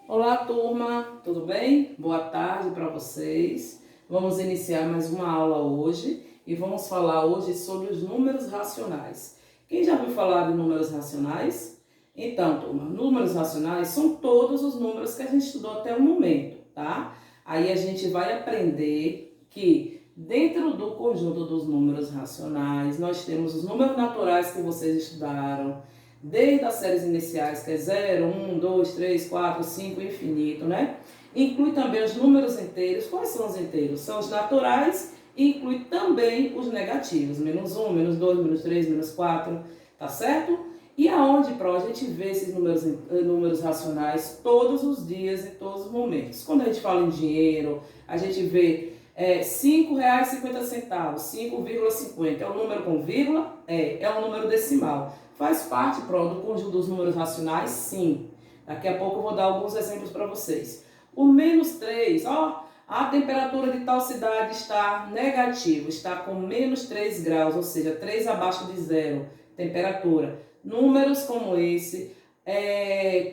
Olá, turma, tudo bem? Boa tarde para vocês. Vamos iniciar mais uma aula hoje e vamos falar hoje sobre os números racionais. Quem já ouviu falar de números racionais? Então, turma, números racionais são todos os números que a gente estudou até o momento, tá? Aí a gente vai aprender que dentro do conjunto dos números racionais, nós temos os números naturais que vocês estudaram, desde as séries iniciais, que é 0, 1, 2, 3, 4, 5, infinito, né? Inclui também os números inteiros. Quais são os inteiros? São os naturais e inclui também os negativos. Menos 1, menos 2, menos 3, menos 4, tá certo? E aonde, a gente vê esses números racionais todos os dias, em todos os momentos. Quando a gente fala em dinheiro, a gente vê R$5,50, 5,50. É um número com vírgula? É um número decimal. Faz parte, do conjunto dos números racionais? Sim. Daqui a pouco eu vou dar alguns exemplos para vocês. O menos 3, a temperatura de tal cidade está negativa, está com menos 3 graus, ou seja, 3 abaixo de zero, temperatura. Números como esse,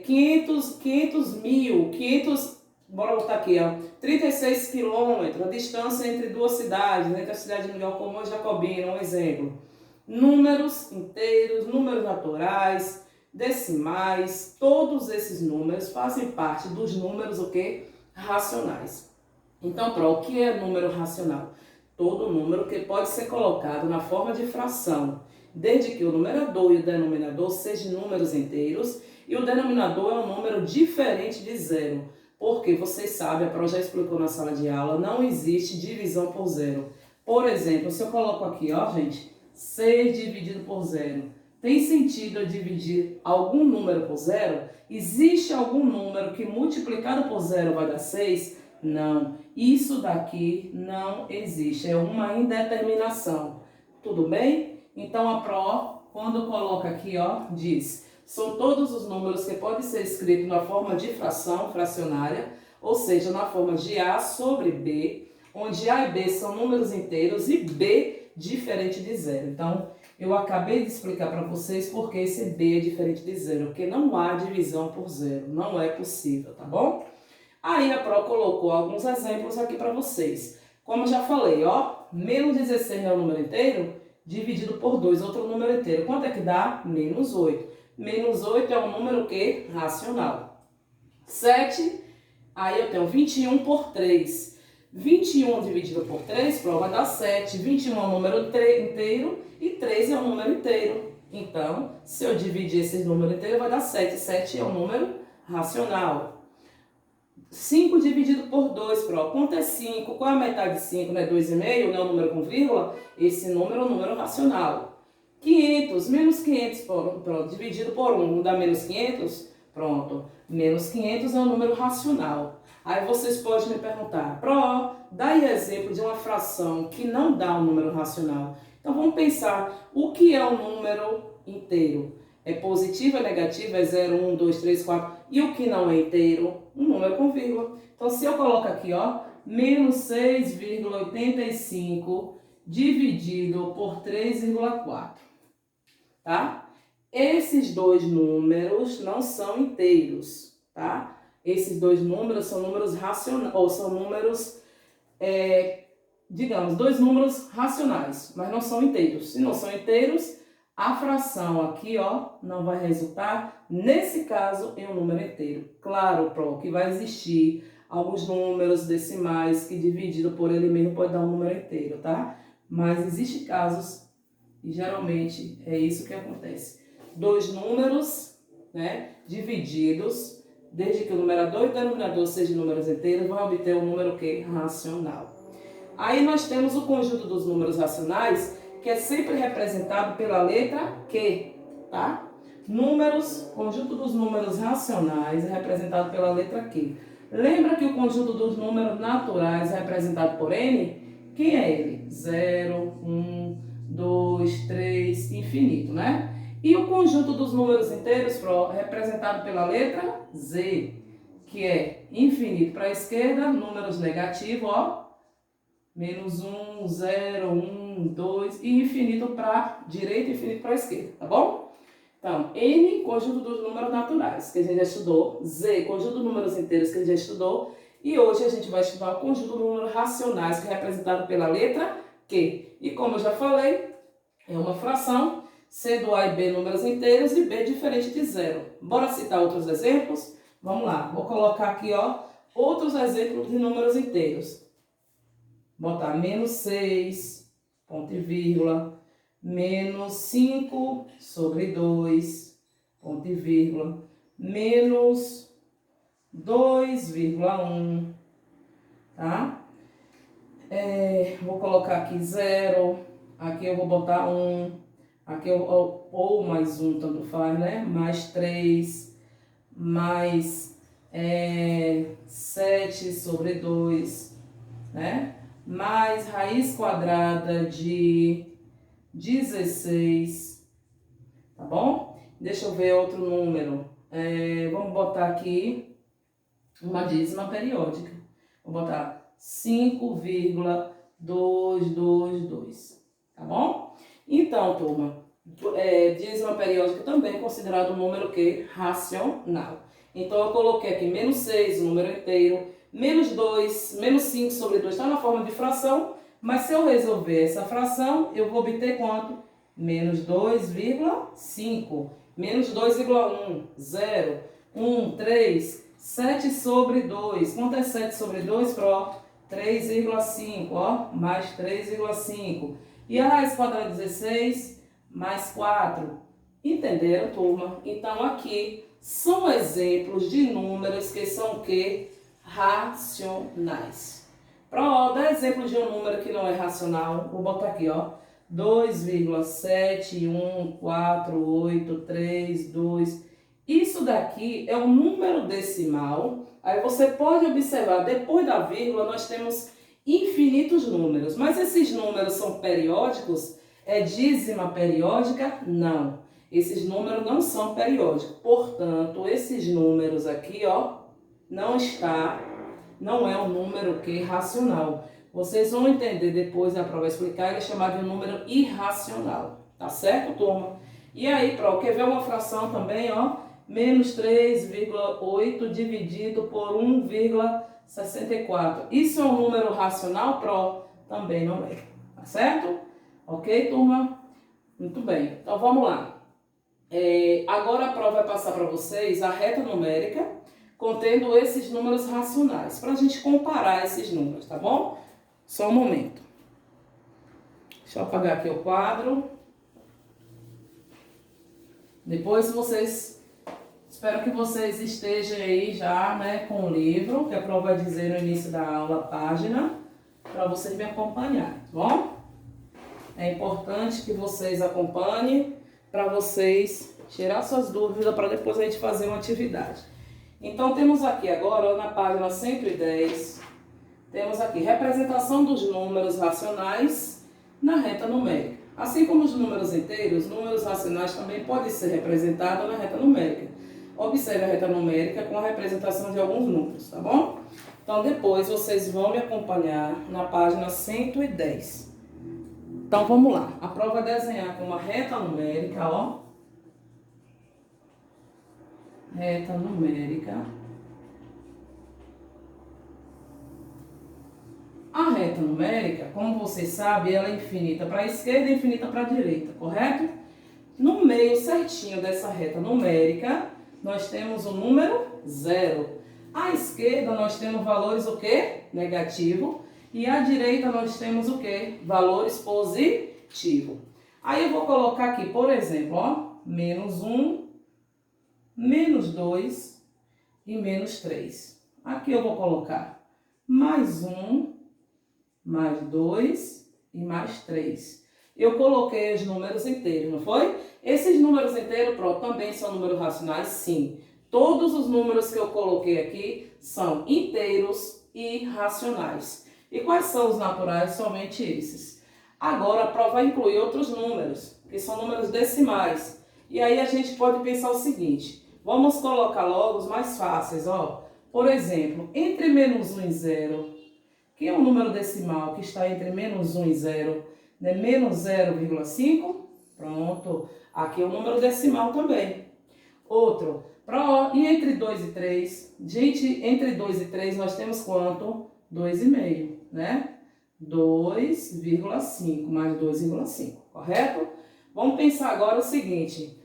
500 mil, bora botar aqui, 36 quilômetros, a distância entre duas cidades, entre a cidade de Miguel Comum e Jacobina, um exemplo. Números inteiros, números naturais, decimais, todos esses números fazem parte dos números racionais. Então, o que é número racional? Todo número que pode ser colocado na forma de fração, desde que o numerador e o denominador sejam números inteiros e o denominador é um número diferente de zero. Porque vocês sabem, a Pro já explicou na sala de aula, não existe divisão por zero. Por exemplo, se eu coloco aqui, gente, 6 dividido por zero. Tem sentido eu dividir algum número por zero? Existe algum número que multiplicado por zero vai dar 6? Não. Isso daqui não existe. É uma indeterminação. Tudo bem? Então a Pro, quando coloca aqui, diz: são todos os números que podem ser escritos na forma de fração, fracionária, ou seja, na forma de A sobre B, onde A e B são números inteiros e B diferente de zero. Então, eu acabei de explicar para vocês porque esse B é diferente de zero, porque não há divisão por zero, não é possível, tá bom? Aí a Pro colocou alguns exemplos aqui para vocês. Como eu já falei, menos 16 é um número inteiro, dividido por 2, outro número inteiro. Quanto é que dá? Menos 8. Menos 8 é um número racional. 7, aí eu tenho 21 por 3. 21 dividido por 3, vai dar 7. 21 é um número inteiro e 3 é um número inteiro. Então, se eu dividir esses números inteiros, vai dar 7. 7 é um número racional. 5 dividido por 2, quanto é 5? Qual é a metade de 5? Não é 2,5? Não é um número com vírgula? Esse número é um número racional. 500, menos 500, dividido por 1, não dá menos 500? Pronto, menos 500 é um número racional. Aí vocês podem me perguntar, dá aí exemplo de uma fração que não dá um número racional. Então vamos pensar, o que é um número inteiro? É positivo, é negativo, é 0, 1, 2, 3, 4. E o que não é inteiro? Um número com vírgula. Então se eu coloco aqui, menos 6,85 dividido por 3,4. Tá? Esses dois números não são inteiros, tá? Esses dois números são números racionais, ou são números, digamos, dois números racionais, mas não são inteiros. Se não são inteiros, a fração aqui, não vai resultar, nesse caso, em um número inteiro. Claro, que vai existir alguns números decimais que dividido por ele mesmo pode dar um número inteiro, tá? Mas existem casos, e geralmente é isso que acontece. Dois números, divididos, desde que o numerador e o denominador sejam números inteiros, vai obter um número racional. Aí nós temos o conjunto dos números racionais, que é sempre representado pela letra Q, tá? Conjunto dos números racionais é representado pela letra Q. Lembra que o conjunto dos números naturais é representado por N? Quem é ele? 0, 1, 2, 3, infinito, né? E o conjunto dos números inteiros, representado pela letra Z, que é infinito para a esquerda, números negativos, menos 1, 0, 1, 2, e infinito para a direita e infinito para a esquerda, tá bom? Então, N, conjunto dos números naturais, que a gente já estudou. Z, conjunto dos números inteiros, que a gente já estudou. E hoje a gente vai estudar o conjunto dos números racionais, que é representado pela letra Q. E como eu já falei, é uma fração, sendo A e B números inteiros e B diferente de zero. Bora citar outros exemplos? Vamos lá, vou colocar aqui, ó, outros exemplos de números inteiros. Botar menos 6, ponto e vírgula, menos 5 sobre 2, ponto e vírgula, menos 2,1, tá? Vou colocar aqui 0, aqui eu vou botar 1, aqui ou mais 1, tanto faz, né? Mais 3, mais 7 sobre 2, né? Mais raiz quadrada de 16, tá bom? Deixa eu ver outro número. Vamos botar aqui uma dízima periódica. Vou botar 5,222, tá bom? Então, turma, dízima periódica também é considerado um número que racional. Então, eu coloquei aqui menos 6, o número inteiro, menos 2, menos 5 sobre 2 está na forma de fração, mas se eu resolver essa fração, eu vou obter quanto? Menos 2,5, menos 2,1, 0, 1, 3, 7 sobre 2. Quanto é 7 sobre 2, Pro? 3,5, ó, mais 3,5. E a raiz quadrada de 16, mais 4. Entenderam, turma? Então, aqui são exemplos de números que são o quê? Racionais. Para dar exemplo de um número que não é racional, vou botar aqui, ó, 2,71483,2. Isso daqui é um número decimal. Aí você pode observar, depois da vírgula nós temos infinitos números. Mas esses números são periódicos? É dízima periódica? Não. Esses números não são periódicos. Portanto, esses números aqui, ó, não é um número que racional. Vocês vão entender depois da prova explicar, ele é chamado de um número irracional. Tá certo, turma? E aí, Pro, quer ver uma fração também, ó? Menos 3,8 dividido por 1,64. Isso é um número racional, Pro? Também não é. Tá certo? Ok, turma? Muito bem. Então, vamos lá. Agora a Pro vai passar para vocês a reta numérica contendo esses números racionais, para a gente comparar esses números, tá bom? Só um momento. Deixa eu apagar aqui o quadro. Depois espero que vocês estejam aí já, né, com o livro, que a Pro vai dizer no início da aula a página, para vocês me acompanharem, tá bom? É importante que vocês acompanhem, para vocês tirar suas dúvidas, para depois a gente fazer uma atividade. Então, temos aqui agora, na página 110, temos aqui representação dos números racionais na reta numérica. Assim como os números inteiros, números racionais também podem ser representados na reta numérica. Observe a reta numérica com a representação de alguns números, tá bom? Então, depois vocês vão me acompanhar na página 110. Então, vamos lá. A prova vai desenhar aqui uma reta numérica, ó. Reta numérica. A reta numérica, como vocês sabem, ela é infinita para a esquerda e infinita para a direita, correto? No meio certinho dessa reta numérica, nós temos o número 0. À esquerda nós temos valores o quê? Negativo. E à direita nós temos o quê? Valores positivos. Aí eu vou colocar aqui, por exemplo, ó, menos 1, menos 2 e menos 3. Aqui eu vou colocar mais 1, mais 2 e mais 3. Eu coloquei os números inteiros, não foi? Esses números inteiros, Pro, também são números racionais? Sim. Todos os números que eu coloquei aqui são inteiros e racionais. E quais são os naturais? Somente esses. Agora, a Pro vai incluir outros números, que são números decimais. E aí a gente pode pensar o seguinte, vamos colocar logo os mais fáceis, ó. Por exemplo, entre menos 1 e 0, que é um número decimal que está entre menos 1 e 0, né? Menos 0,5, pronto. Aqui é o número decimal também. Outro, e entre 2 e 3? Gente, entre 2 e 3 nós temos quanto? 2,5, né? 2,5 mais 2,5, correto? Vamos pensar agora o seguinte,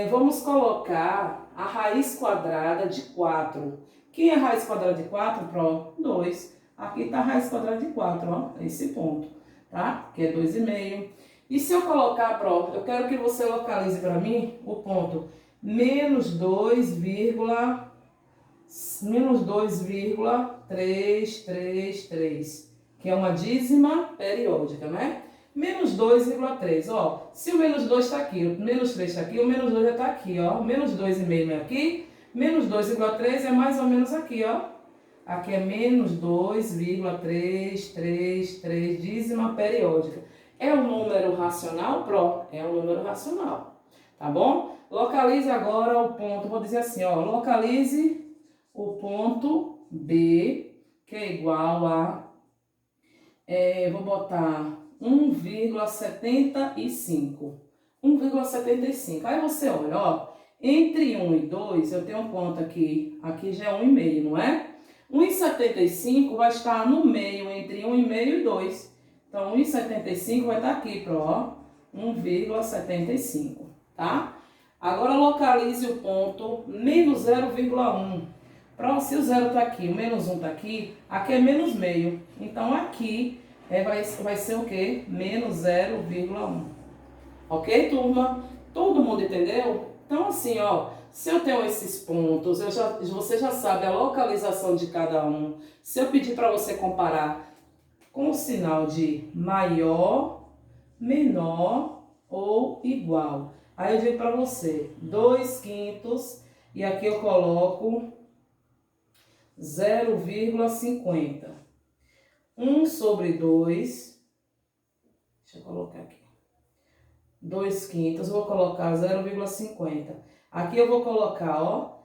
vamos colocar a raiz quadrada de 4. Quem é a raiz quadrada de 4, Pro? 2. Aqui está a raiz quadrada de 4, ó, esse ponto, tá? Que é 2,5. E se eu colocar, Pro, eu quero que você localize para mim o ponto menos 2,333, que é uma dízima periódica, né? Menos 2,3, ó. Se o menos 2 está aqui, o menos 3 está aqui, o menos 2 já está aqui, ó. Menos 2,5 é aqui, menos 2,3 é mais ou menos aqui, ó. Aqui é menos 2,333, dízima periódica. É um número racional, Pro? É um número racional, tá bom? Localize agora o ponto, vou dizer assim, ó. Localize o ponto B, que é igual a, vou botar 1,75. 1,75. Aí você olha, ó. Entre 1 e 2, eu tenho um ponto aqui. Aqui já é 1,5, não é? 1,75 vai estar no meio, entre 1,5 e 2. Então, 1,75 vai estar aqui, ó, 1,75, tá? Agora, localize o ponto menos 0,1. Se o 0 está aqui, o menos 1 está aqui é menos meio. Então, aqui vai ser o quê? Menos 0,1. Ok, turma? Todo mundo entendeu? Então, assim, ó, se eu tenho esses pontos, você já sabe a localização de cada um. Se eu pedir para você comparar com o sinal de maior, menor ou igual. Aí eu digo para você, 2/5 e aqui eu coloco 0,50. 1/2, deixa eu colocar aqui, 2/5, eu vou colocar 0,50. Aqui eu vou colocar, ó,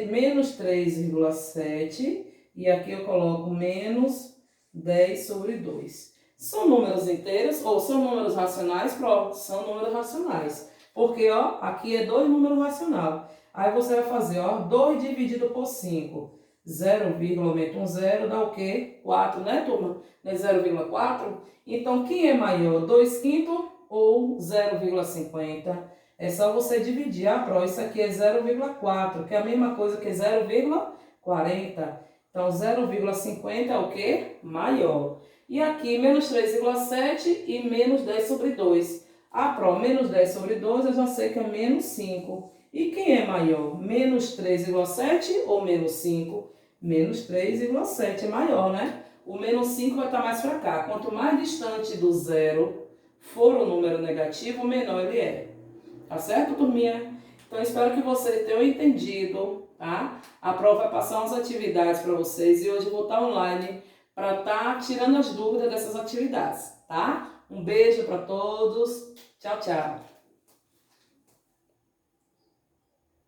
menos 3,7 e aqui eu coloco menos 10/2. São números inteiros ou são números racionais? Pronto, são números racionais. Porque, ó, aqui é 2 números racionais. Aí você vai fazer, ó, 2 dividido por 5. 0, aumenta um 0, dá o quê? 4, né, turma? Não é 0,4? Então, quem é maior? 2/5 ou 0,50? É só você dividir. Ah, Pro, isso aqui é 0,4, que é a mesma coisa que 0,40. Então, 0,50 é o quê? Maior. E aqui, menos 3,7 e menos 10/2. Ah, Pro, menos 10/2 eu já sei que é menos 5. E quem é maior? Menos 3,7 ou menos 5? Menos 3,7 é maior, né? O menos 5 vai estar mais para cá. Quanto mais distante do zero for o número negativo, menor ele é. Tá certo, turminha? Então, espero que vocês tenham entendido, tá? A prova vai passar umas atividades para vocês e hoje eu vou estar online para estar tirando as dúvidas dessas atividades, tá? Um beijo para todos. Tchau, tchau.